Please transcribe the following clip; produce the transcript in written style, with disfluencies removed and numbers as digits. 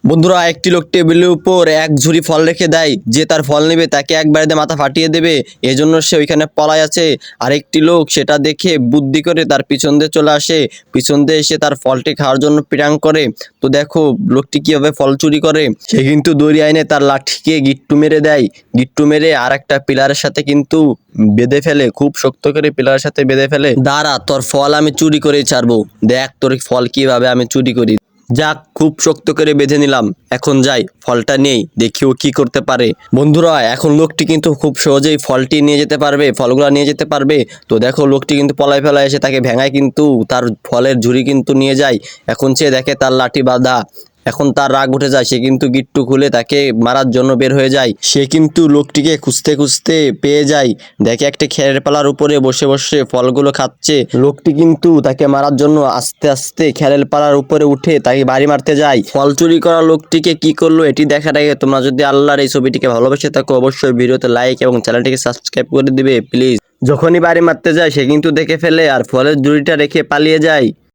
বন্ধুরা, একটি লোক টেবিলের উপর এক ঝুড়ি ফল রেখে দেয়। যে তার ফল নেবে তাকে একবারে মাথা ফাটিয়ে দেবে, এজন্য সে ওইখানে পলায় আছে। আরেকটি লোক সেটা দেখে বুদ্ধি করে তার পিছন দিয়ে চলে আসে, পিছন দিয়ে এসে তার ফলটি খাওয়ার জন্য প্রাং করে। তো দেখো লোকটি কিভাবে ফল চুরি করে। সে কিন্তু দড়ি আইনে তার লাঠিকে গিট্টু মেরে দেয়, গিট্টু মেরে আর একটা পিলারের সাথে কিন্তু বেঁধে ফেলে, খুব শক্ত করে পিলারের সাথে বেঁধে ফেলে। দাঁড়া, তোর ফল আমি চুরি করেই ছাড়বো, দেখ তোর ফল কিভাবে আমি চুরি করি। যাক, খুব শক্ত করে বেঁধে নিলাম, এখন যাই ফলটা নেই, দেখিও কি করতে পারে। বন্ধুরা, এখন লোকটি কিন্তু খুব সহজেই ফলটি নিয়ে যেতে পারবে, ফলগুলো নিয়ে যেতে পারবে। তো দেখো লোকটি কিন্তু পলায় ফেলায় এসে তাকে ভেঙায় কিন্তু তার ফলের ঝুড়ি কিন্তু নিয়ে যায়। এখন সে দেখে তার লাঠি বাঁধা, এখন তার রাগ উঠে যায়, সে কিন্তু গিট্টু খুলে তাকে মারার জন্য বের হয়ে যায়। সে কিন্তু লোকটিকে খুঁজতে খুঁজতে পেয়ে যায়, দেখে একটা খেরের পালার উপরে বসে বসে ফলগুলো খাচ্ছে। লোকটি কিন্তু তাকে মারার জন্য আস্তে আস্তে খেরের পালার উপরে উঠে তাকে বাড়ি মারতে যায়। ফল চুরি করা লোকটিকে কি করলো এটি দেখার আগে তোমরা যদি আল্লাহর এই ছবিটিকে ভালোবেসে থাকো, অবশ্যই ভিডিওতে লাইক এবং চ্যানেলটিকে সাবস্ক্রাইব করে দিবে প্লিজ। যখনই বাড়ি মারতে যায় সে কিন্তু দেখে ফেলে আর ফলের ঝুড়িটা রেখে পালিয়ে যায়।